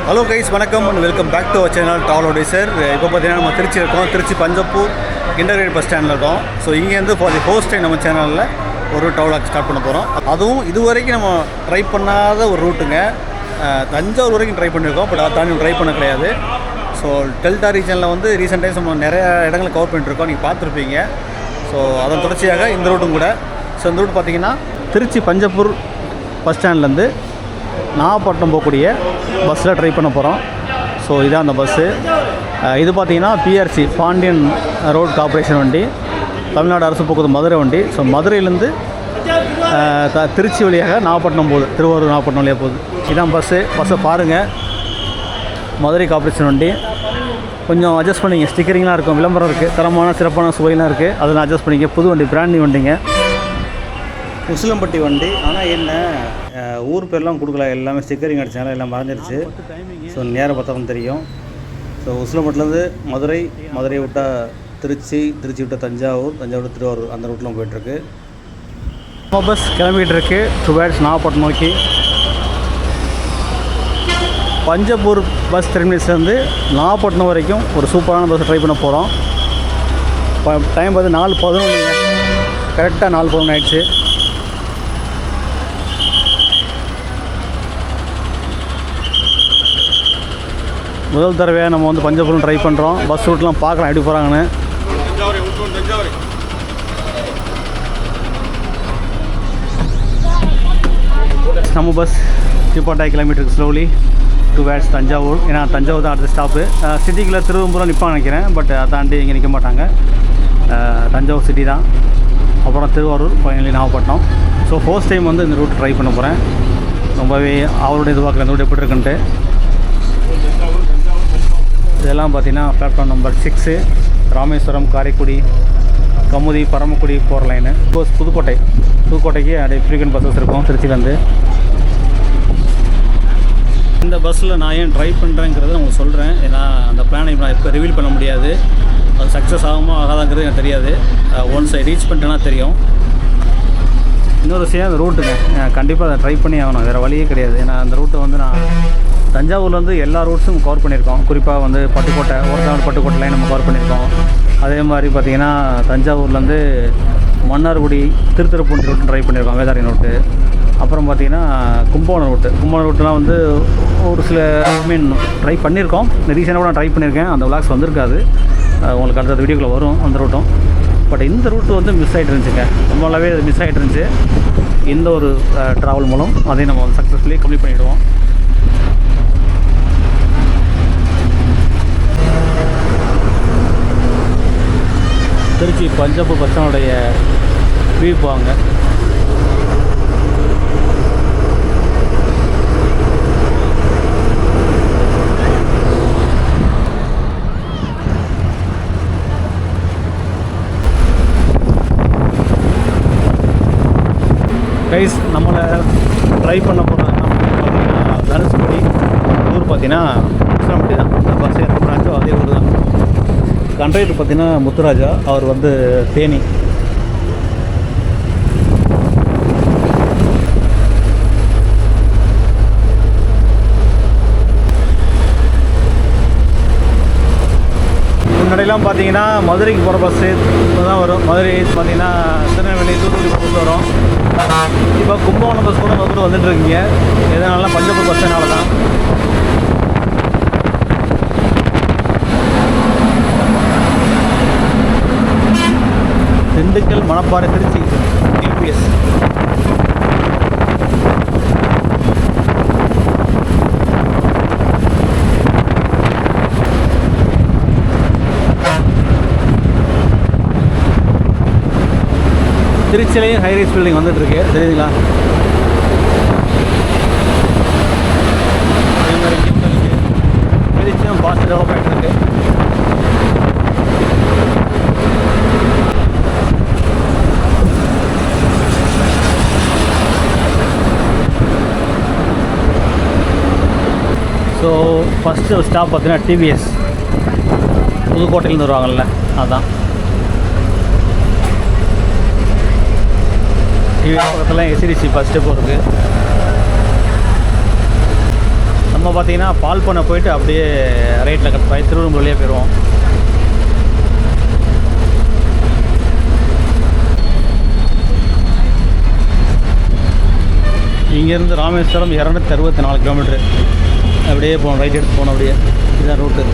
Hello guys, வணக்கம் and welcome back to our channel travel sir. இப்போ பார்த்தீங்கன்னா நம்ம திருச்சி இருக்கோம். திருச்சி பஞ்சப்பூர் இன்டர்கிரேட் பஸ் ஸ்டாண்டில் இருக்கோம். ஸோ இங்கேருந்து ஃபார் தி ஃபர்ஸ்ட் டைம் நம்ம சேனலில் ஒரு ட்ராவல் ஸ்டார்ட் பண்ண போகிறோம். அதுவும் இது வரைக்கும் நம்ம ட்ரை பண்ணாத ஒரு ரூட்டுங்க. தஞ்சாவூர் வரைக்கும் ட்ரை பண்ணியிருக்கோம், பட் அதை தாண்டி ட்ரை பண்ண கிடையாது. ஸோ டெல்டா ரீஜனில் வந்து ரீசெண்ட் டைம்ஸ் நம்ம நிறைய இடங்களை கவர் பண்ணிட்டுருக்கோம், நீங்கள் பார்த்துருப்பீங்க. ஸோ அதன் தொடர்ச்சியாக இந்த ரூட்டும் கூட. ஸோ இந்த ரூட் பார்த்திங்கன்னா திருச்சி பஞ்சப்பூர் பஸ் ஸ்டாண்ட்லேருந்து நாகப்பட்டினம் போகக்கூடிய பஸ்ஸில் ட்ரை பண்ண போகிறோம். ஸோ இதான் அந்த பஸ்ஸு. இது பார்த்திங்கன்னா பிஆர்சி பாண்டியன் ரோட் கார்பரேஷன் வண்டி, தமிழ்நாடு அரசு போக்குவரத்து மதுரை வண்டி. ஸோ மதுரையிலேருந்து திருச்சி வழியாக நாகப்பட்டினம் போகுது, திருவாரூர் நாகப்பட்டினம் வழியாக போகுது. இதான் பஸ்ஸை பாருங்கள். மதுரை கார்பரேஷன் வண்டி. கொஞ்சம் அட்ஜஸ்ட் பண்ணிங்க, ஸ்டிக்கரிங்லாம் இருக்கும், விளம்பரம் இருக்குது, தரமான சிறப்பான சுவையெலாம் இருக்குது, அதெல்லாம் அட்ஜஸ்ட் பண்ணிங்க. புது வண்டி, பிராண்ட் நியூ வண்டிங்க, உசிலம்பட்டி வண்டி. ஆனால் என்ன ஊர் பேர்லாம் கொடுக்கல, எல்லாமே ஸ்டிக்கரிங் அடித்தாலும் எல்லாம் மறைஞ்சிருச்சு. ஸோ நேரம் பார்த்தா தெரியும். ஸோ உசிலம்பட்டிலேருந்து மதுரை விட்டால் திருச்சி விட்டால் தஞ்சாவூர் விட்டால் திருவாரூர், அந்த ரூட்டில் போய்ட்டுருக்கு. நம்ம பஸ் கிளம்பிக்கிட்டு இருக்குது டுவேர்ட்ஸ் நாகப்பட்டினம் நோக்கி. பஞ்சப்பூர் பஸ் டெர்மினஸ்லேருந்து நாகப்பட்டினம் வரைக்கும் ஒரு சூப்பரான பஸ் ட்ரை பண்ண போகிறோம். டைம் பார்த்து 4:11, கரெக்டாக 4:11 ஆயிடுச்சு. முதல் தடவையாக நம்ம வந்து பஞ்சப்பூர் ட்ரை பண்ணுறோம். பஸ் ரூட்லாம் பார்க்கலாம் எப்படி போகிறாங்கன்னு. நம்ம பஸ் 2.5 கிலோமீட்டருக்கு ஸ்லோலி டுவேர்ட்ஸ் தஞ்சாவூர். ஏன்னா தஞ்சாவூர் தான் அடுத்த ஸ்டாப்பு. சிட்டிக்குள்ளே திருவம்பூரம் நிற்பான்னு நினைக்கிறேன், பட் அதை தாண்டி இங்கே நிற்க மாட்டாங்க. தஞ்சாவூர் சிட்டி தான், அப்புறம் Thiruvarur, finally Nagapattinam. So first time வந்து இந்த ரூட் ட்ரை பண்ண போகிறேன். ரொம்பவே அவருடைய எதிர்பார்க்கல இந்த ரூட் எப்படி இருக்குன்ட்டு. இதெல்லாம் பார்த்திங்கன்னா பிளாட்ஃபார்ம் நம்பர் 6, ராமேஸ்வரம், காரைக்குடி, கமுதி, பரமக்குடி போகிற லைனு. புதுக்கோட்டைக்கு அப்படியே ஃப்ரீக்வெண்ட் பஸ்ஸஸ் இருக்கும் திருச்சியிலேருந்து. இந்த பஸ்ஸில் நான் ஏன் ட்ரை பண்ணுறேங்கிறத உங்களுக்கு சொல்கிறேன். ஏன்னா அந்த பிளானை நான் இப்போ ரிவீல் பண்ண முடியாது. அது சக்ஸஸ் ஆகுமா ஆகாதாங்கிறது எனக்கு தெரியாது. ஒன்ஸ் ரீச் பண்ணிட்டேன்னா தெரியும். இன்னொரு விஷயம், அந்த ரூட்டுங்க கண்டிப்பாக அதை ட்ரை பண்ணி ஆகணும், வேறு வழியே கிடையாது. ஏன்னா அந்த ரூட்டை வந்து நான் தஞ்சாவூர்லேருந்து எல்லா ரூட்ஸும் கவர் பண்ணியிருக்கோம். குறிப்பாக வந்து பட்டுக்கோட்டை லைன் நம்ம கவர் பண்ணியிருக்கோம். அதே மாதிரி பார்த்திங்கன்னா தஞ்சாவூர்லேருந்து மன்னார்குடி, திருத்துறைப்பூண்டி ரூட்டு ட்ரை பண்ணியிருக்கோம், வேதாரி ரூட்டு. அப்புறம் பார்த்திங்கன்னா கும்பகோணம் ரூட்டுலாம் வந்து ஒரு சில ட்ரை பண்ணியிருக்கோம். ரீசெண்டாக கூட நான் ட்ரை பண்ணியிருக்கேன், அந்த விளாக்ஸ் வந்திருக்காது, உங்களுக்கு அடுத்த வீடியோக்குள்ளே வரும் அந்த ரூட்டும். பட் இந்த ரூட்டு வந்து மிஸ் ஆகிட்டு இருந்துச்சுங்க, ரொம்ப நல்லாவே அது மிஸ் ஆகிட்டு இருந்துச்சு. இந்த ஒரு ட்ராவல் மூலம் அதையும் நம்ம வந்து சக்ஸஸ்ஃபுல்லி கம்ப்ளீட் பண்ணிவிடுவோம். திருச்சி பஞ்சப்பூர் பஸ் ஸ்டாண்டுடைய வியூ போவாங்க. கைஸ், நம்மளை ட்ரை பண்ண போகிறோம் பார்த்திங்கன்னா தனுஷ்கோடி. ஊர் பார்த்திங்கன்னா உசிலம்பட்டி தான். பஸ் எந்த பிரான்ச்சோ அதே ஊர் தான். கண்ட்ரைவர் பார்த்திங்கன்னா முத்துராஜா, அவர் வந்து தேனி. முன்னாடியெல்லாம் பார்த்தீங்கன்னா மதுரைக்கு போகிற பஸ்ஸு தான் வரும். மதுரை பார்த்திங்கன்னா திருநெல்வேலி, தூத்துக்குடி பஸ் வரும். இப்போ கும்பகோணம் பஸ் கூட கூட வந்துட்டுருக்கீங்க. எதனால பஞ்சப்பூர் பஸ்ஸுனால தான். திண்டுக்கல், மணப்பாறை, திருச்சி டிபிஎஸ். திருச்சியிலையும் ஹைரைஸ் பில்டிங் வந்துட்டுருக்கு, தெரியுதுங்களா? அதே மாதிரி திருச்சியும் ஃபாஸ்ட் டெவலப் ஆகிட்டு இருக்கு. ஸோ ஃபஸ்ட்டு ஸ்டாப் பார்த்தீங்கன்னா டிவிஎஸ், புதுக்கோட்டையிலேருந்து வருவாங்கள்ல, அதுதான். டிவி பக்கத்தில் எஸ்சிடிசி பஸ் ஸ்டெப் இருக்குது. நம்ம பார்த்திங்கன்னா பால் பண்ண போயிட்டு அப்படியே ரைட்டில் கட் பண்ணி திருவெரும்பூர்லேயே போயிடுவோம். இங்கேருந்து ராமேஸ்வரம் 264 கிலோமீட்ரு. அப்படியே போகணும், ரைட் எடுத்து போகணும். அப்படியே இதுதான் ரூட்டு.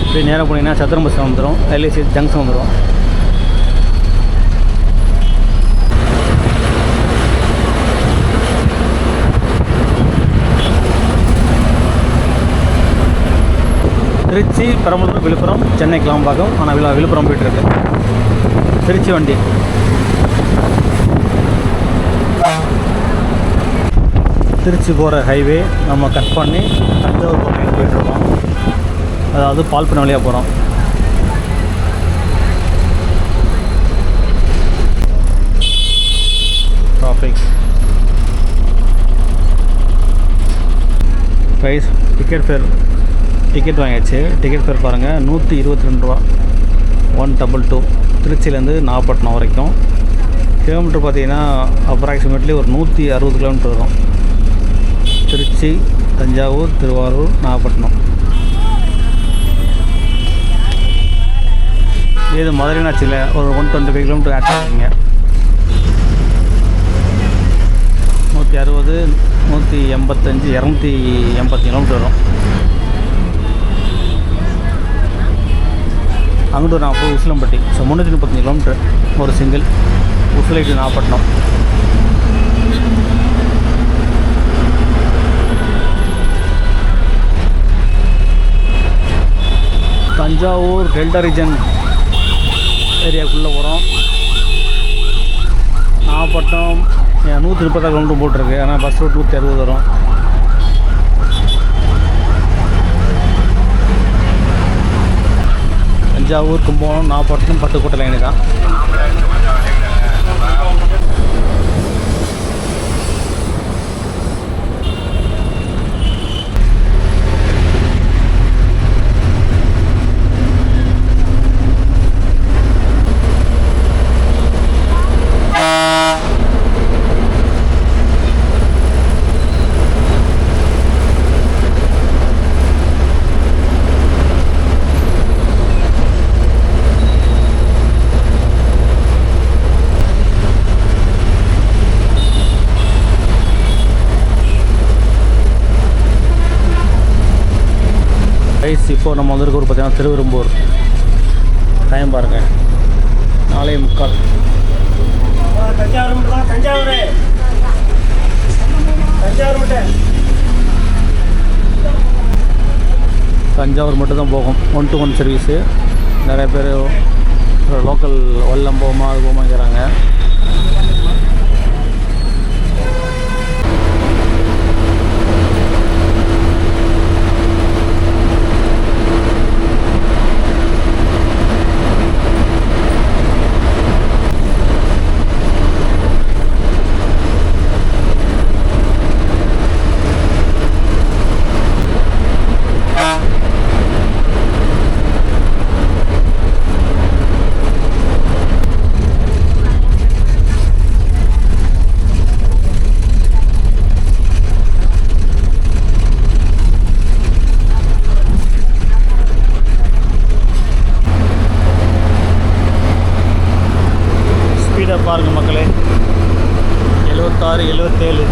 அப்படியே நேராக போனீங்கன்னா சத்திரம் பஸ் வந்துடும், எல்ஐசி ஜங்ஷன் வந்துடும். திருச்சி, பெரம்பலூர், விழுப்புரம், சென்னை கிளம்பாக்கம். ஆனால் விழுப்புரம் போய்ட்டுருக்கு. திருச்சி வண்டி திருச்சி போகிற ஹைவே நம்ம கட் பண்ணி தஞ்சாவூர் பக்கம் போய்ட்டுருக்கோம். அதாவது பால்பண்ணை வழியாக போகிறோம். டிராஃபிக் ப்ரைஸ் டிக்கெட் வாங்கியாச்சு. டிக்கெட் ஃபேர் பாருங்கள், 122 ரூபா. 122 திருச்சியிலேருந்து நாகப்பட்டினம் வரைக்கும். கிலோமீட்டர் பார்த்தீங்கன்னா அப்ராக்சிமேட்லி ஒரு 160 கிலோமீட்டர் வரும். திருச்சி, தஞ்சாவூர், திருவாரூர், நாகப்பட்டினம். இது மதுரைனாச்சில் ஒரு 125 கிலோமீட்டர் ஆட் பண்ணிங்க. 160, 185, 280 கிலோமீட்டர் வரும். அங்கிட்டு நான் போய் உசிலம்பட்டி. ஸோ 335 கிலோமீட்டர் ஒரு சிங்கிள் உசிலைட்டு நாகப்பட்டினம். தஞ்சாவூர் டெல்டா ரீஜன் ஏரியாவுக்குள்ளே போகிறோம். நாகப்பட்டினம் 136 கிலோமீட்டர் போட்டிருக்கு. ஆனால் பஸ் ரூட் 160 வரும். தஞ்சாவூர், கும்பகோணம், நாகப்பட்டினம், பட்டுக்கோட்டை லைனு தான். இப்போது நம்ம வந்திருக்க ஒரு பார்த்தீங்கன்னா திருவெரும்பூர். டைம் பாருங்கள், 4:45. தஞ்சாவூர் மட்டும் தான் போகும். 1-to-1 service. நிறைய பேர் லோக்கல் வல்லம் போகுமா அது போமாங்கிறாங்க. பாருங்க மக்களே, 76, 77.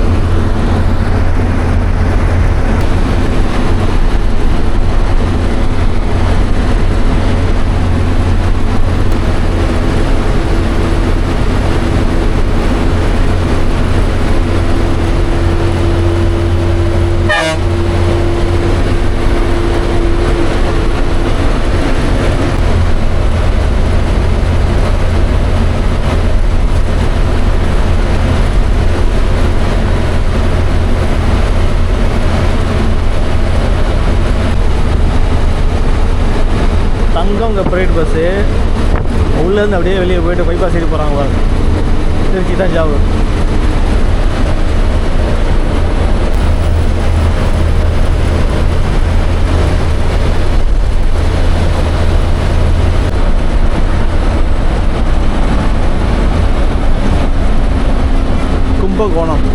தங்கம் ப்ரைவேட் பஸ்ஸு உள்ளேருந்து அப்படியே வெளியே போய்ட்டு பைபாஸ் ஏறி போகிறாங்க பாருங்க. திருச்சி தஞ்சாவூர். கும்பகோணம்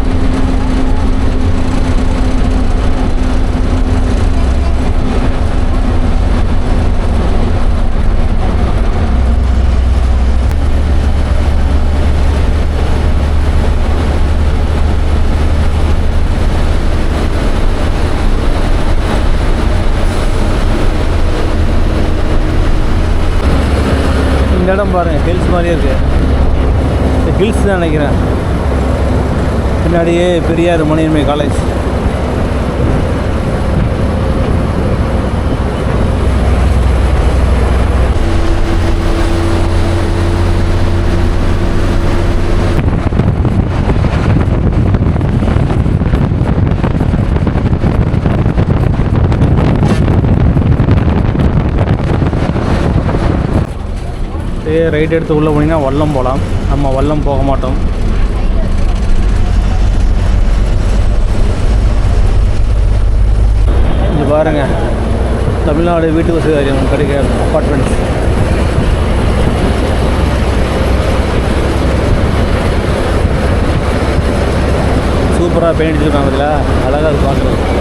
இந்த இடம் பாருங்கள், ஹில்ஸ் மாதிரியே இருக்குது. இந்த ஹில்ஸ் தான் நினைக்கிறேன். பின்னாடியே பெரியார் மணியம்மை காலேஜ். ரைட் எடுத்து உள்ளே போனீங்கன்னா வல்லம் போகலாம். நம்ம வல்லம் போக மாட்டோம். இங்கே பாருங்கள், தமிழ்நாடு வீட்டு வசதி வாரியம் கிடைக்கிற அப்பார்ட்மெண்ட்ஸ். சூப்பராக பெயிண்ட் அடிச்சிருக்காங்க. அதில் அழகாக அது பார்க்குறது.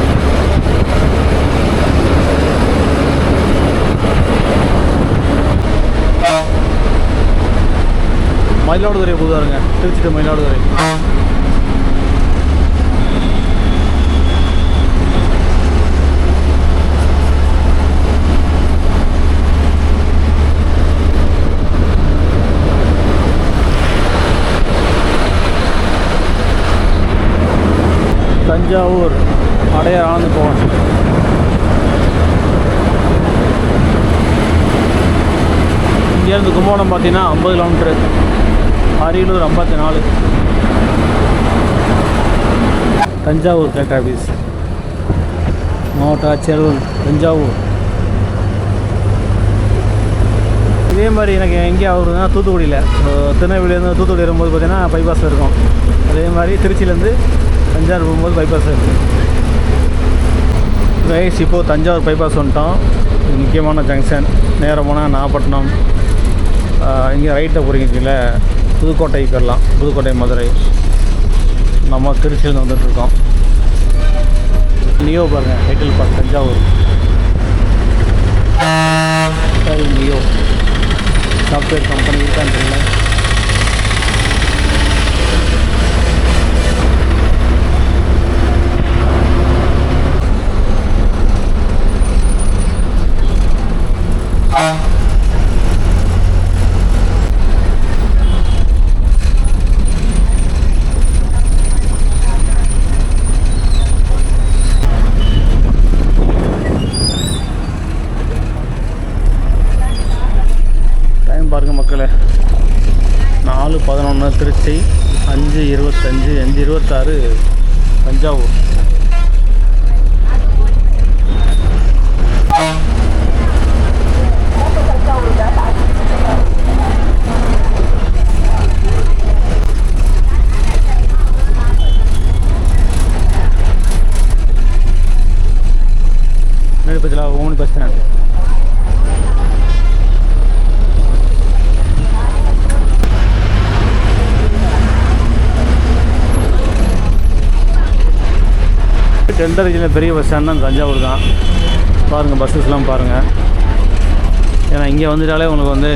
மயிலாடுதுறை போதாருங்க, திருச்சி டு மயிலாடுதுறை. தஞ்சாவூர் அடையார் ஆனந்து போவான். இங்கேருந்து கும்பகோணம் பார்த்தீங்கன்னா 50 kilometre, Ariyalur 54. Thanjavur collector office, மாவட்ட ஆட்சியர் தஞ்சாவூர். இதே மாதிரி எனக்கு எங்கே ஆகுதுன்னா தூத்துக்குடியில், திருநெல்வேலியிலேருந்து தூத்துக்குடி வரும்போது பார்த்தீங்கன்னா பைபாஸில் இருக்கும். அதே மாதிரி திருச்சியிலேருந்து தஞ்சாவூர் போகும்போது பைபாஸ் இருக்குது. ரைஸ் இப்போது தஞ்சாவூர் பைபாஸ் வந்துட்டோம். முக்கியமான ஜங்ஷன். நேரம் போனால் நாகப்பட்டினம், இங்கே ரைட்டில் போகிறீங்கல்ல புதுக்கோட்டைக்கு போயிடலாம். புதுக்கோட்டை மதுரை. நம்ம திருச்சியிலேருந்து வந்துட்டுருக்கோம். நியோ பாருங்கள், ஹைட்டல் park Thanjavur. Neo software company இருக்கான்னு தெரியல. பாருங்கள் மக்களே, 4:11 திருச்சி, 5:25, 5:26 தஞ்சாவூர். பத்தில ஓமனி பஸ் ஸ்டாண்ட். டெல்டா ரீஜனில் பெரிய பஸ் ஸ்டாண்ட் தான் தஞ்சாவூர் தான். பாருங்கள், பஸ்ஸஸ்லாம் பாருங்கள். ஏன்னா இங்கே வந்துட்டாலே உங்களுக்கு வந்து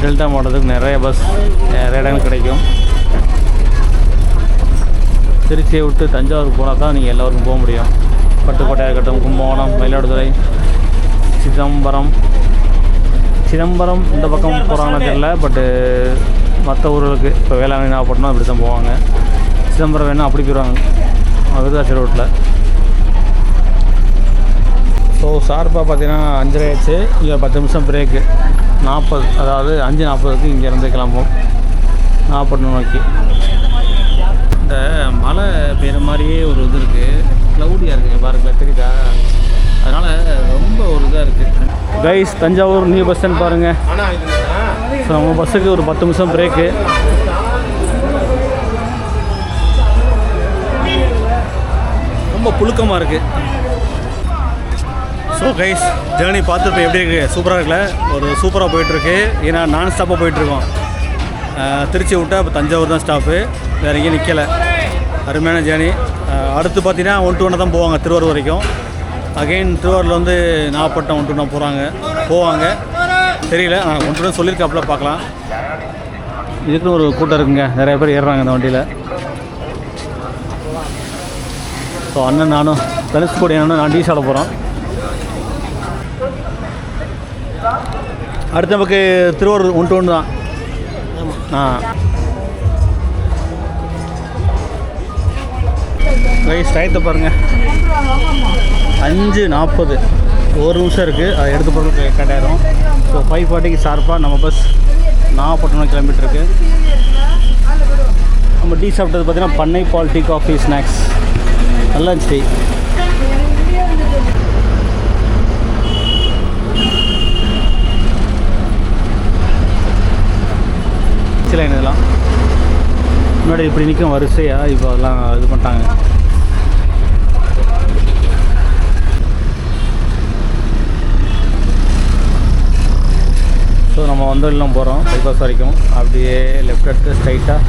டெல்டா மாவட்டத்துக்கு நிறைய பஸ், நிறைய இடங்கள் கிடைக்கும். திருச்சியை விட்டு தஞ்சாவூருக்கு போனால் தான் நீங்கள் எல்லோருக்கும் போக முடியும். பட்டுக்கோட்டையாக இருக்கட்டும், கும்பகோணம், மயிலாடுதுறை, சிதம்பரம் இந்த பக்கம் போகிறாங்கன்னு தெரியல. பட்டு மற்ற ஊர்களுக்கு இப்போ வேளாங்கண்ணி, நாகப்பட்டினம் அப்படி தான் போவாங்க. சிதம்பரம் வேணும் அப்படி போயிடுவாங்க விருதாச்சி ரோட்டில். ஸோ ஷார்ப்பாக பார்த்தீங்கன்னா 5:30 ஆயிடுச்சு. இங்கே 10 நிமிஷம் பிரேக்கு. 40, அதாவது 5:40க்கு இங்கேருந்து கிளம்பும் நாகப்பட்டினம் நோக்கி. இந்த மழை பெய்கிற மாதிரியே ஒரு இது இருக்குது, க்ளவுடியாக இருக்குது பாருங்களேன், தெரியுதா? அதனால் ரொம்ப ஒரு இதாக இருக்குது. Guys, Thanjavur new bus stand பாருங்கள். ஸோ நம்ம பஸ்ஸுக்கு ஒரு 10 நிமிஷம் பிரேக்கு. ரொம்ப புழுக்கமாக இருக்குது. ஸோ கைஸ், ஜேர்னி பார்த்துட்டு எப்படி இருக்குது? சூப்பராக இருக்குல்ல? ஒரு சூப்பராக போயிட்டுருக்கு. ஏன்னா நான் ஸ்டாப்பாக போயிட்டுருக்கோம். திருச்சி விட்டால் இப்போ தஞ்சாவூர் தான் ஸ்டாப்பு, வேறு எங்கேயும் நிற்கலை. அருமையான ஜேர்னி. அடுத்து பார்த்தீங்கன்னா 1 to 1 தான் போவாங்க திருவாரூர் வரைக்கும். அகெயின் திருவாரூரில் வந்து நாகப்பட்டினம் 1 to 1 போவாங்க. தெரியல, நான் 1 to 1 சொல்லியிருக்காப்புல, பார்க்கலாம். இதுக்குன்னு ஒரு கூட்டம் இருக்குங்க, நிறைய பேர் ஏறுறாங்க இந்த வண்டியில். ஸோ அண்ணன் நானும் தனுஷ்கோடி அண்ணனும் நான் டீ சாப்பிட போகிறோம். அடுத்து நமக்கு திருவாரூர் 1 to 1 தான். ரைஸ் டயத்தை பாருங்கள், 5:40, 1 நிமிஷம் இருக்குது. அதை எடுத்து போகிறது கட்டாயிரும். ஸோ 5:40க்கு ஷார்ப்பாக நம்ம பஸ் நாகப்பட்டினம் கிளம்பிட்டுருக்கு. நம்ம டீ சாப்பிட்டது பார்த்திங்கன்னா பண்ணை பால் டீ காஃபி ஸ்நாக்ஸ் நல்லா இருந்துச்சு. சில இதெல்லாம் முன்னாடி இப்படி நிற்கும் வரிசையாக, இப்போ அதெல்லாம் இது பண்ணிட்டாங்க. ஸோ நம்ம வந்தெல்லாம் போகிறோம் பைபாஸ் வரைக்கும். அப்படியே லெஃப்ட் எடுத்து ஸ்ட்ரைட்டாக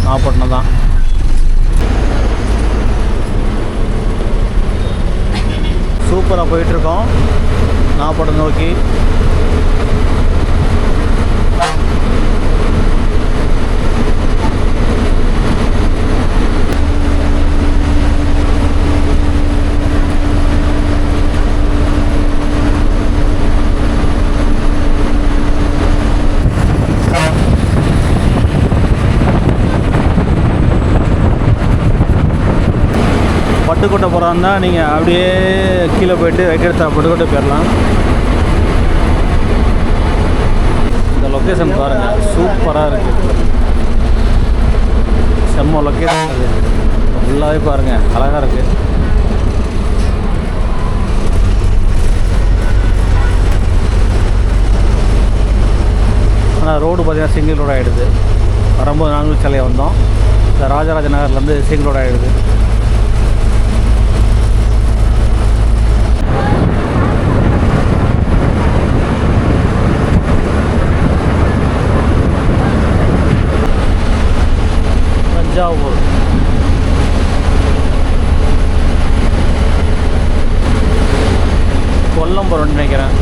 நாகப்பட்டினம் தான். சூப்பராக போயிட்டுருக்கோம் நாகப்பட்டினம் நோக்கி. பட்டுக்கோட்டை போகிறாருந்தா நீங்கள் அப்படியே கீழே போய்ட்டு ரைட் எடுத்தா பட்டுக்கோட்டை போயிடலாம். இந்த லொக்கேஷன் பாருங்கள், சூப்பராக இருக்குது. செம்ம லொக்கேஷன் அது, ஃபுல்லாகவே பாருங்கள், அழகாக இருக்குது. ஆனால் ரோடு பார்த்திங்கன்னா சிங்கிள் ரோடு ஆகிடுது. வரும்போது நாங்களும் சிலையை வந்தோம். இந்த ராஜராஜ நகர்லேருந்து சிங்கிள் ரோடு ஆகிடுது. தஞ்சாவூர் கொல்லம் போகிறோன்னு நினைக்கிறேன்.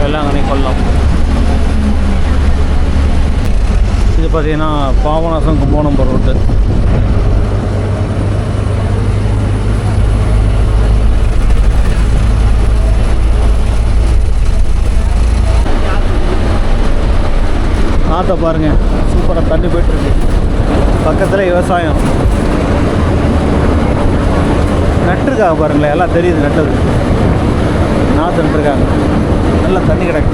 வேளாங்கண்ணி கொல்லம். இது பார்த்தீங்கன்னா பாபநாசம் கும்பகோணம் போகிற ரோட்டு. ஆற்றை பாருங்கள், சூப்பராக தண்ணி போய்ட்டுருக்கு. பக்கத்தில் விவசாயம் நட்டுருக்காங்க பாருங்களேன், எல்லாம் தெரியுது நட்டது. நாற்று நட்டுருக்காங்க, நல்லா தண்ணி கிடக்கு.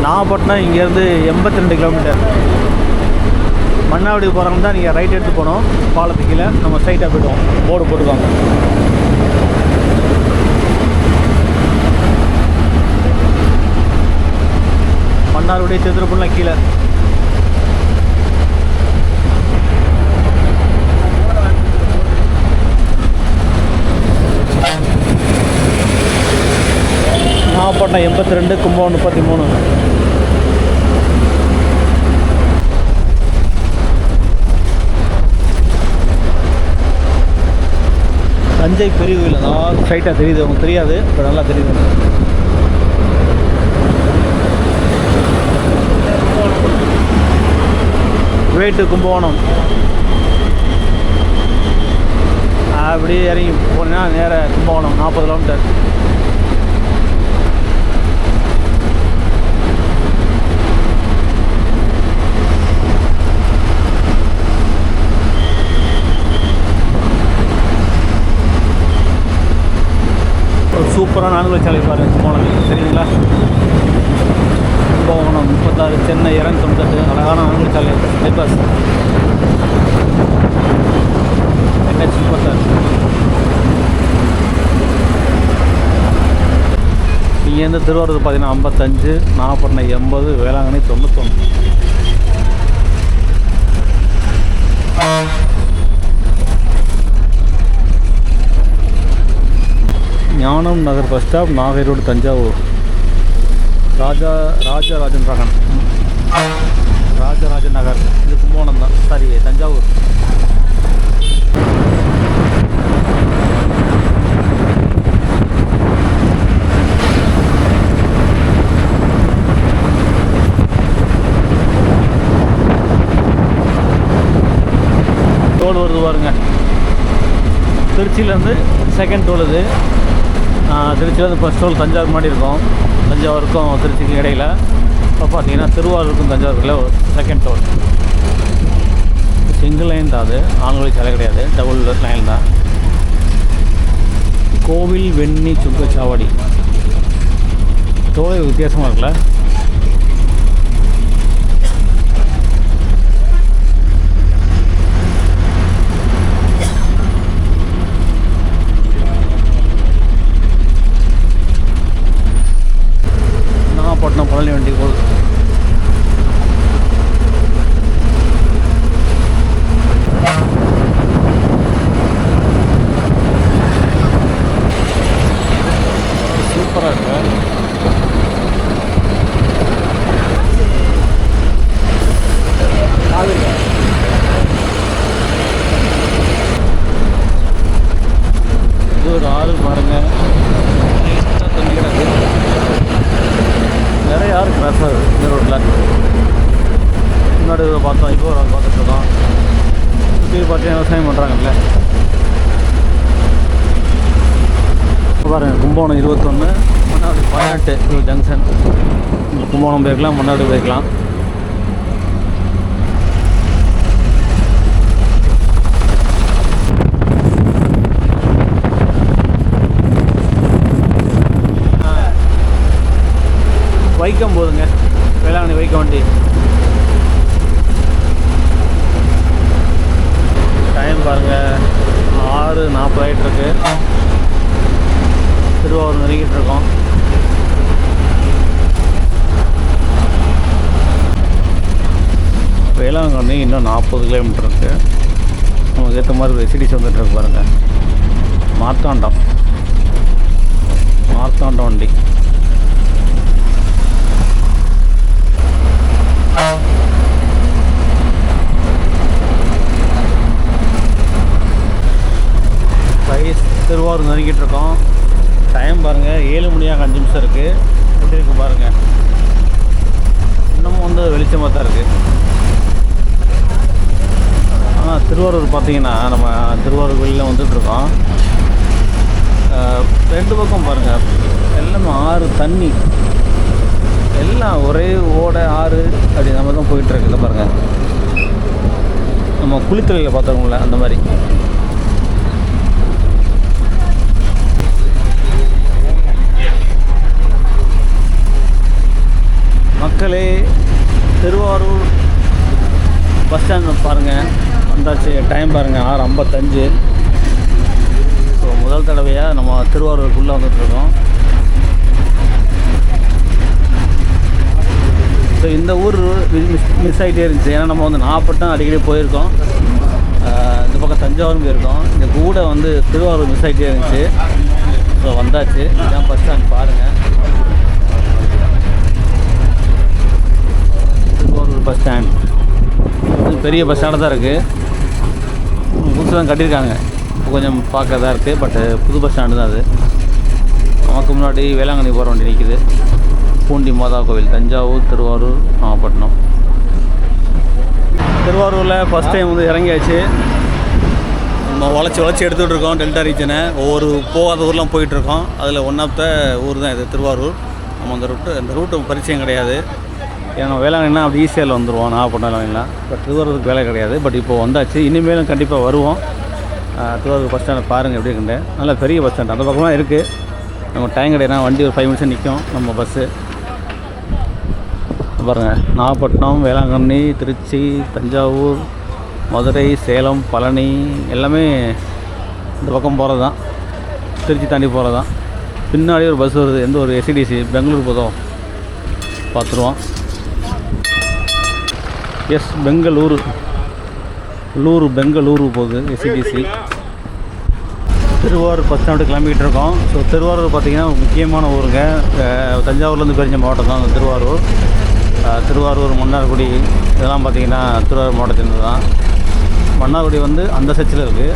நாகப்பட்டினம் இங்கேருந்து 82 கிலோமீட்டர். மன்னாவடி போகிறவங்க தான் நீங்கள் ரைட் எடுத்து போகணும். பாலத்துக்கு கீழே நம்ம ஸ்ட்ரைட்டாக போய்டுவோம். போர்டு போட்டுக்குவாங்க. மன்னாருடைய திருப்பூர்லாம் கீழே. நாகப்பட்டினம் 82, கும்பகோணம் 33. தஞ்சை பெரிய கோயில் தான் ஸ்ட்ரைட்டாக தெரியுது, அவங்க தெரியாது, இப்போ நல்லா தெரியுது. வேட்டு கும்பகோணம் அப்படியே இறங்கி போனீங்கன்னா நேராக கும்பகோணம் 40 கிலோமீட்டர். ஒரு சூப்பரான ஆண்குள சாலை பாருங்கள் கும்பகோணம், தெரியுங்களா? கும்பகோணம் 36, சென்னை 298. அழகான ஆண்குள சாலை பைபாஸ். NH 36. இங்கேருந்து திருவாரூர் பார்த்தீங்கன்னா 55, Nagapattinam 80, Velankanni 91. Gnanam Nagar bus stop, Nagai road, Thanjavur. Rajarajan Nagar, இது கும்பகோணம் தான், சாரி தஞ்சாவூர். ரோடு வருது பாருங்க. திருச்சியிலேருந்து செகண்ட் டோல் இது. திருச்சியிலேருந்து ஃபஸ்ட் டோல் தஞ்சாவூர் முன்னாடி இருக்கும். தஞ்சாவூருக்கும் திருச்சிக்கும் இடையில். இப்போ பார்த்தீங்கன்னா திருவாரூருக்கும் தஞ்சாவூருக்குள்ள ஒரு செகண்ட் டோல். சிங்கிள் லைன் தான் அது, ஆண்களுடைய சாலை கிடையாது, டபுள் லைன் தான். கோவில் வெண்ணி சுங்கச்சாவடி டோல் வித்தியாசமாக இருக்குல்ல. நாகப்பட்டினம் பழனி வண்டி போகுது. சூப்பராக இருக்கு. இது ஒரு ஆறு பாருங்க, நிறைய ஆறு கிராஸ் ஆகுது இந்த ரோட்டில். முன்னாடி பார்த்தோம், இப்போ ஒரு பார்த்துட்ருக்கோம். சுற்றி பார்த்தீங்கன்னா விவசாயம் பண்ணுறாங்கல்ல. பாருங்கள், கும்பகோணம் 21, மன்னாடி 18 ஜங்ஷன். கும்பகோணம் போய்க்கலாம், மன்னாடி போய்க்கலாம். வைக்கம் போதுங்க, வேளாங்கண்ணி வைக்கம் வண்டி. டைம் பாருங்கள் 6:40 ஆகிட்டுருக்கு. திருவாரூர் நெருங்கிட்டு இருக்கோம். வேளாங்கண்ணி இன்னும் 40 கிலோமீட்டர் இருக்குது. நமக்கு ஏற்ற மாதிரி ரெசிடிஸ் வந்துட்டுருக்கு பாருங்கள். மார்த்தாண்டம் வண்டி. திருவாரூர் நெருங்கிட்டு இருக்கோம். டைம் பாருங்கள் 7 மணியாக 5 நிமிஷம் இருக்குது. எப்படி இருக்குது பாருங்கள், இன்னமும் வந்து வெளிச்சமாக தான் இருக்குது. திருவாரூர் பார்த்தீங்கன்னா நம்ம திருவாரூர் வெளியில் வந்துட்டுருக்கோம். ரெண்டு பக்கம் பாருங்கள் எல்லாமே ஆறு, தண்ணி எல்லாம் ஒரே ஓடை ஆறு அப்படி நம்ம தான் போயிட்டுருக்கு. பாருங்கள், நம்ம குளித்தலையில் பார்த்தோம்ல அந்த மாதிரி. மக்களே, திருவாரூர் பஸ் ஸ்டாண்ட் பாருங்கள் வந்தாச்சு. டைம் பாருங்கள் 6:55. ஸோ முதல் தடவையாக நம்ம திருவாரூருக்குள்ளே வந்துட்டுருக்கோம். ஸோ இந்த ஊர் மிஸ் ஆகிட்டே இருந்துச்சு. ஏன்னா நம்ம வந்து நாகப்பட்டினம் அடிக்கடி போயிருக்கோம், இந்த பக்கம் தஞ்சாவூரும் போயிருக்கோம். இந்த கூட வந்து திருவாரூர் மிஸ் ஆகிட்டே இருந்துச்சு. ஸோ வந்தாச்சு. இதுதான் பஸ் ஸ்டாண்ட் பாருங்கள். பஸ் ஸ்டாண்ட் இது பெரிய பஸ் ஸ்டாண்டாக தான் இருக்குது. புதுசு தான் கட்டியிருக்காங்க, கொஞ்சம் பார்க்க தான் இருக்குது. பட்டு புது பஸ் ஸ்டாண்டு தான் அது. நமக்கு முன்னாடி வேளாங்கண்ணி போகிற வண்டி நிற்கிது. பூண்டி மாதா கோவில், தஞ்சாவூர், திருவாரூர், நாகப்பட்டினம். திருவாரூரில் ஃபஸ்ட் டைம் வந்து இறங்கியாச்சு. நம்ம வளைச்சி எடுத்துகிட்டு இருக்கோம் டெல்டா ரீஜனை. ஒவ்வொரு போகாத ஊர்லாம் போயிட்டுருக்கோம். அதில் ஒன் ஆஃப் த ஊர் தான் இது திருவாரூர். நம்ம அந்த ரூட்டு பரிச்சயம் கிடையாது. ஏன்னா வேளாங்கண்ணினா அப்படி ஈஸியாக வந்துடுவோம், நாகப்பட்டினம் வேளாங்கண்ணிலாம். பட் திருவாரூருக்கு வேலை கிடையாது. பட் இப்போது வந்தாச்சு, இனிமேலும் கண்டிப்பாக வருவோம். திருவாரூர் பஸ் ஸ்டாண்டை பாருங்கள் எப்படி இருக்குன்னு. நல்லா பெரிய பஸ் ஸ்டாண்ட் அந்த பக்கமாக இருக்குது. நம்ம டைம் கிடையாது, வண்டி ஒரு 5 நிமிஷம் நிற்கும் நம்ம பஸ்ஸு. பாருங்கள், நாகப்பட்டினம், வேளாங்கண்ணி, திருச்சி, தஞ்சாவூர், மதுரை, சேலம், பழனி எல்லாமே இந்த பக்கம் போகிறது தான். திருச்சி தாண்டி போகிறது தான். பின்னாடி ஒரு பஸ் வருது, எந்த ஒரு எஸ்சிடிசி பெங்களூர் போதும் பார்த்துருவோம். எஸ் பெங்களூரு போகுது எஸ்சிடிசி. திருவாரூர் பஸ் ஸ்டாண்டு கிளம்பிக்கிட்டு இருக்கோம். ஸோ திருவாரூர் பார்த்திங்கன்னா முக்கியமான ஊருங்க. தஞ்சாவூர்லேருந்து பிரிஞ்ச மாவட்டம் தான் திருவாரூர். திருவாரூர், மன்னார்குடி இதெல்லாம் பார்த்திங்கன்னா திருவாரூர் மாவட்டத்தில் தான். மன்னார்குடி வந்து அந்த சர்ச்சில் இருக்குது.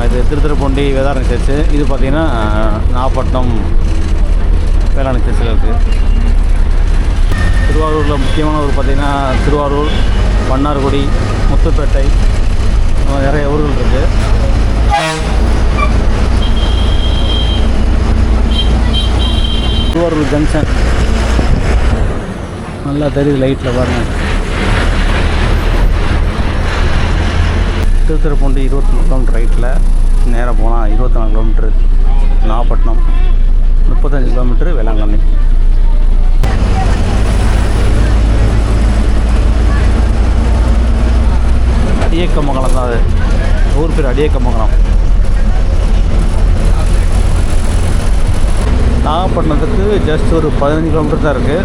இது திருத்துறைப்பூண்டி வேதாரண்ய சர்ச்சு. இது பார்த்திங்கன்னா நாகப்பட்டினம் வேளாண் சர்ச்சில் இருக்குது. திருவாரூரில் முக்கியமான ஊர் பார்த்திங்கன்னா திருவாரூர், மன்னார்குடி, முத்துப்பேட்டை, நிறைய ஊர்கள் இருக்குது. திருவாரூர் ஜங்ஷன் நல்லா தெரியுது லைட்டில் பாருங்கள். திருத்துறைப்பூண்டி 23 கிலோமீட்டர் ரைட்டில் நேராக போனால் 24 கிலோமீட்ரு நாகப்பட்டினம், 35 கிலோமீட்ரு வேளாங்கண்ணி. அடியக்கமங்கலம் தான் அது, ஊர் பேர் அடியக்கமங்கலம். நாகப்பட்டினத்துக்கு ஜஸ்ட் ஒரு 15 கிலோமீட்டர் தான் இருக்குது.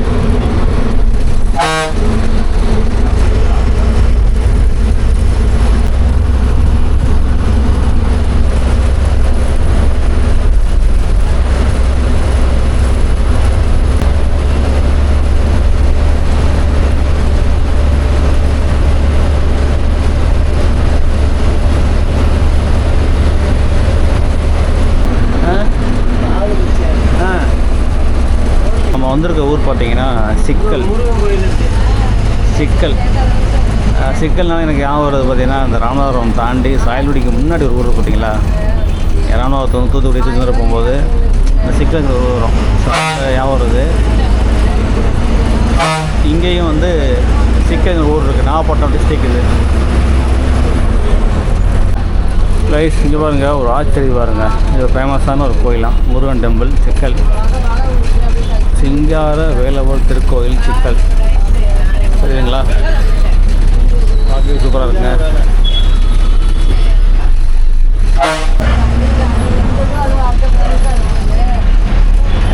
வந்திருக்க ஊர் பார்த்தீங்கன்னா சிக்கல். சிக்கல்னால எனக்கு ஞாபகம் வருது பார்த்தீங்கன்னா இந்த ராமநாதபுரம் தாண்டி சாயல்குடிக்கு முன்னாடி ஒரு ஊர் பார்த்தீங்களா, ராமநாதபுரம் தூத்துக்குடி திருநெல்வேலி போகும்போது இந்த சிக்கல் ஊர் வரும், ஞாபகம் வருது. இங்கேயும் வந்து சிக்கல் ஊர் இருக்குது, நாகப்பட்டினம் டிஸ்ட்ரிக் இது. ப்ரைஸ் இங்கே பாருங்கள், ஒரு ஆச்சரிய பாருங்கள், இது ஃபேமஸான ஒரு கோயிலாம், முருகன் டெம்பிள் சிக்கல். சிங்கார வேலவர் திருக்கோயில் சிக்கல். சரிங்களா, பார்க்கவே சூப்பராக இருக்குங்க.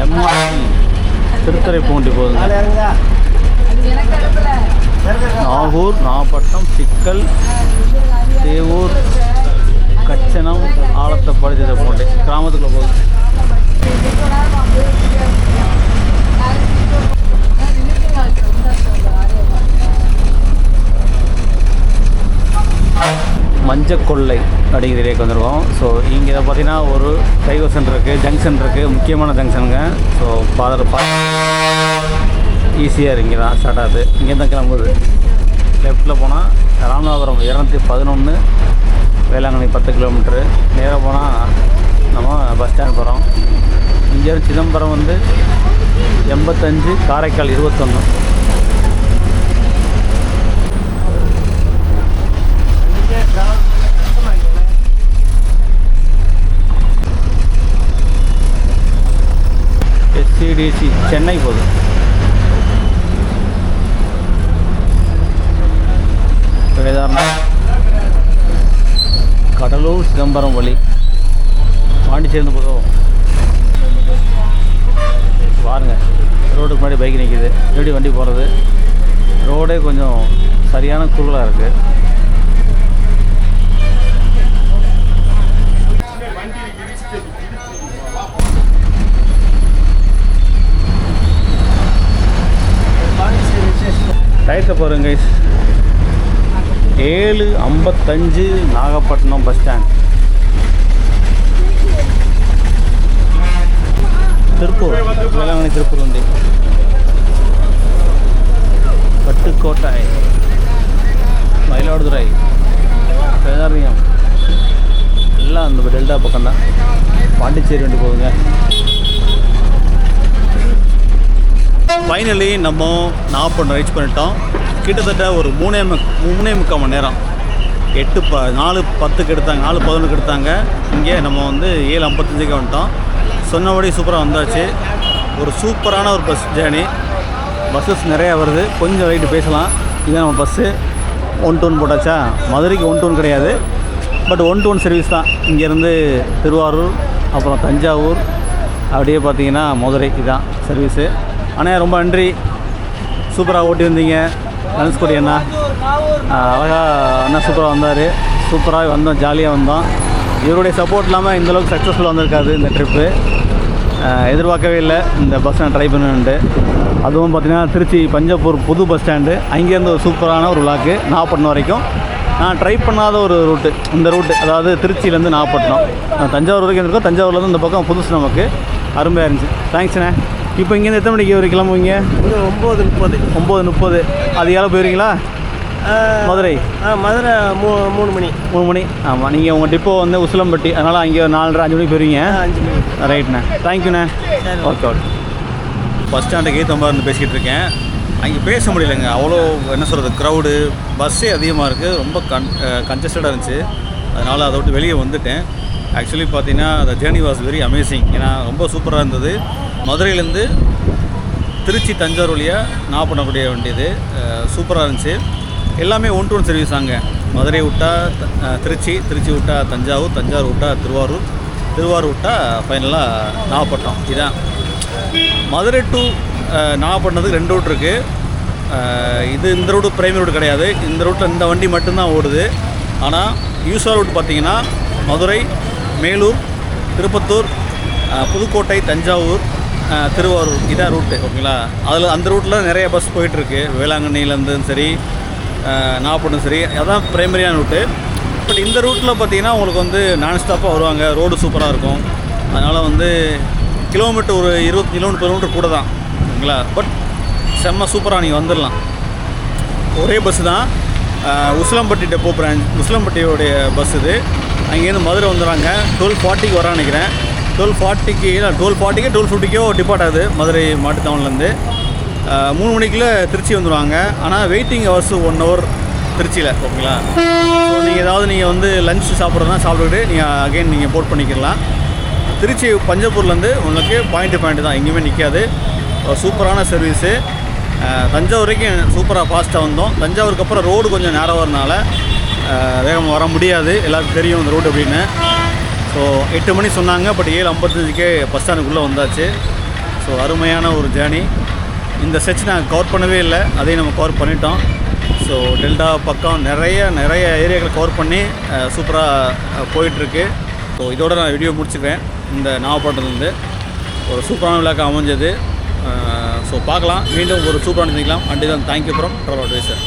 எம்ஆர்டி திருத்துறைப்பூண்டி போகுதுங்க. நாகூர், நாகப்பட்டினம், சிக்கல், தேவூர், கச்சனம், ஆலத்தப்பாடி, திருத்துறைப்பூண்டி கிராமத்துக்குள்ளே போகுது. மஞ்சக்கொள்ளை அப்படிங்கிற ஏரியாவுக்கு வந்துருக்கோம். ஸோ இங்கே பார்த்தீங்கன்னா ஒரு டைகர் சென்டர் இருக்குது, ஜங்ஷன் இருக்குது, முக்கியமான ஜங்ஷனுங்க. ஸோ ஈஸியாக இங்கே தான் ஸ்டார்ட் ஆகுது. இங்கே தான் கிளம்புது. லெஃப்ட்டில் போனால் ராமநாதபுரம் 211, வேளாங்கண்ணி 10 கிலோமீட்ரு. நேராக போனால் நம்ம பஸ் ஸ்டாண்ட் போகிறோம். இங்கேருந்து சிதம்பரம் வந்து 85, காரைக்கால் 21. எஸ்சிடிசி சென்னை போகுது. கடலூர் சிதம்பரம் வழி பாண்டிச்சேர்ந்து போதும். பாருங்கள், ரோடுக்கு முன்னாடி பைக் நிற்கிது, எப்படி வண்டி போகிறது. ரோடே கொஞ்சம் சரியான குறுகலாக இருக்குது. டயத்தை பாருங்க, 7:55 நாகப்பட்டினம் பஸ் ஸ்டாண்ட். திருப்பூர், வேளாங்கண்ணி திருப்பூர் வண்டி. பட்டுக்கோட்டை, மயிலாடுதுறை, வேதாரண்யம் எல்லாம் அந்த டெல்டா பக்கம்தான். பாண்டிச்சேரி வண்டி போகுதுங்க. ஃபைனலி நம்ம நாகப்பட்டினம் ரீச் பண்ணிட்டோம். கிட்டத்தட்ட ஒரு 3.25 மணி நேரம். 4:10க்கு எடுத்தாங்க, 4:11க்கு எடுத்தாங்க. இங்கே நம்ம வந்து 7:55க்கு வந்துட்டோம். சொன்னபடி சூப்பராக வந்தாச்சு. ஒரு சூப்பரான ஒரு பஸ் ஜேர்னி. பஸ்ஸஸ் நிறையா வருது, கொஞ்சம் வெயிட்டு பேசலாம். இதான் நம்ம பஸ்ஸு 1 to 1 போட்டாச்சா. மதுரைக்கு 1 to 1 கிடையாது, பட் 1 to 1 சர்வீஸ் தான். இங்கேருந்து திருவாரூர், அப்புறம் தஞ்சாவூர், அப்படியே பார்த்தீங்கன்னா மதுரை, இதுதான் சர்வீஸு. ஆனால் ரொம்ப நன்றி, சூப்பராக ஓட்டி வந்தீங்க. தனுஷ்கோடி அண்ணா அழகாக அண்ணா சூப்பராக வந்தார். சூப்பராக வந்தோம், ஜாலியாக வந்தோம். இவருடைய சப்போர்ட் இல்லாமல் இந்தளவுக்கு சக்ஸஸ்ஃபுல்லாக வந்திருக்காது இந்த ட்ரிப்பு. எதிர்பார்க்கவே இல்லை இந்த பஸ் நான் ட்ரை பண்ணுவேன்ட்டு. அதுவும் பார்த்திங்கன்னா திருச்சி பஞ்சப்பூர் புது பஸ் ஸ்டாண்டு, அங்கேருந்து ஒரு சூப்பரான ஒரு விளாக்கு நாகப்பட்டினம் வரைக்கும். நான் ட்ரை பண்ணாத ஒரு ரூட்டு இந்த ரூட்டு, அதாவது திருச்சியிலேருந்து நாகப்பட்டினம். தஞ்சாவூர் வரைக்கும் இருக்கோம், தஞ்சாவூர்லேருந்து இந்த பக்கம் புதுசு நமக்கு அருமையாக இருந்துச்சு. தேங்க்ஸ்ண்ணே. இப்போ இங்கேருந்து எத்தனை மணிக்கு ஒரு கிளம்புவீங்க? 9:30. அது யாரும் போயிருவீங்களா? மதுரை மதுரை 3 மணி 3 மணி. ஆமாம், நீங்கள் உங்கள் டிப்போ வந்து உசிலம்பட்டி, அதனால் அங்கே 4:30 5 மணிக்கு போயிருவீங்க. 5 மணி. ரைட்ண்ணே, தேங்க்யூண்ணே. Okay okay. பஸ் ஸ்டாண்டுக்கு ஏற்றமாக இருந்து பேசிக்கிட்டு இருக்கேன். அங்கே பேச முடியலைங்க, அவ்வளோ என்ன சொல்கிறது, க்ரௌடு, பஸ்ஸே அதிகமாக இருக்குது, ரொம்ப கன்ஜஸ்டடாக இருந்துச்சு. அதனால் அதை விட்டு வெளியே வந்துட்டேன். ஆக்சுவலி பார்த்தீங்கன்னா அந்த ஜேர்னி வாஸ் வெரி அமேசிங். ஏன்னா ரொம்ப சூப்பராக இருந்தது. மதுரையிலேருந்து திருச்சி தஞ்சாவூர் வழியாக நான் பண்ணக்கூடிய வேண்டியது சூப்பராக இருந்துச்சு. எல்லாமே 1 to 1 சர்வீஸ் அங்கே. மதுரை விட்டால் திருச்சி, திருச்சி விட்டால் தஞ்சாவூர், தஞ்சாவூர் விட்டால் திருவாரூர், திருவாரூர் விட்டால் ஃபைனலாக நாகப்பட்டினம். இதுதான் மதுரை டு நாகப்பட்டினத்துக்கு 2 ரூட் இருக்குது. இந்த ரூட்டு பிரைமரி ரூட் கிடையாது. இந்த ரூட்டில் இந்த வண்டி மட்டும்தான் ஓடுது. ஆனால் யூஸ்வல் ரூட் பார்த்திங்கன்னா மதுரை, மேலூர், திருப்பத்தூர், புதுக்கோட்டை, தஞ்சாவூர், திருவாரூர், இதான் ரூட்டு. ஓகேங்களா? அதில் அந்த ரூட்டில் நிறைய பஸ் போயிட்டுருக்கு. வேளாங்கண்ணிலேருந்து சரி, நாகப்பட்டினம் சரி, அதான் பிரைமரியான ரூட்டு. பட் இந்த ரூட்டில் பார்த்திங்கன்னா உங்களுக்கு வந்து நான் ஸ்டாப்பாக வருவாங்க. ரோடு சூப்பராக இருக்கும். அதனால் வந்து கிலோமீட்டர் ஒரு 20 கிலோமீட்டர் கூட தான். ஓகேங்களா? பட் செம்ம சூப்பராக நீங்கள் வந்துடலாம். ஒரே பஸ்ஸு தான். உசிலம்பட்டி டெப்போ பிரான்ச், உசிலம்பட்டியோடைய பஸ் இது. அங்கேருந்து மதுரை வந்துடுறாங்க. 12:40க்கு வரான்னு நினைக்கிறேன். 12:40க்கு இல்லை, 12:40க்கோ 12:50க்கோ டிபார்ட் ஆகுது மதுரை மாட்டுத்தாவன்லேருந்து. 3 மணிக்குள்ளே திருச்சி வந்துடுவாங்க. ஆனால் வெயிட்டிங் ஹவர்ஸ் 1 hour திருச்சியில். ஓகேங்களா? ஸோ நீங்கள் ஏதாவது நீங்கள் வந்து லஞ்ச் சாப்பிட்றதுனா சாப்பிட்டுட்டு நீங்கள் அகைன் நீங்கள் போட் பண்ணிக்கலாம். திருச்சி பஞ்சப்பூர்லேருந்து உங்களுக்கு பாயிண்ட் தான், எங்கேயுமே நிற்காது. சூப்பரான சர்வீஸு. தஞ்சாவூர் வரைக்கும் சூப்பராக ஃபாஸ்ட்டாக வந்தோம். தஞ்சாவூருக்கு அப்புறம் ரோடு கொஞ்சம் நேரவறனால வேகமாக வர முடியாது. எல்லாருக்கும் தெரியும் இந்த ரோடு அப்படின்னு. ஸோ 8 மணி சொன்னாங்க, பட் 7:55க்கே பஸ் ஸ்டாண்டுக்குள்ளே வந்தாச்சு. ஸோ அருமையான ஒரு ஜேர்னி. இந்த செட்ச் நாங்கள் கவர் பண்ணவே இல்லை, அதையும் நம்ம கவர் பண்ணிட்டோம். ஸோ டெல்டா பக்கம் நிறைய ஏரியாக்களை கவர் பண்ணி சூப்பராக போயிட்டுருக்கு. ஸோ இதோட நான் வீடியோ முடிச்சுக்கிறேன். இந்த நாகப்பட்டினத்துலேருந்து ஒரு சூப்பரான விழாக்க அமைஞ்சது. ஸோ பார்க்கலாம், மீண்டும் ஒரு சூப்பரான சந்திக்கலாம். அண்ட் தான் தேங்க்யூ ஃப்ரம் ட்ராவல் அட்வைசர்.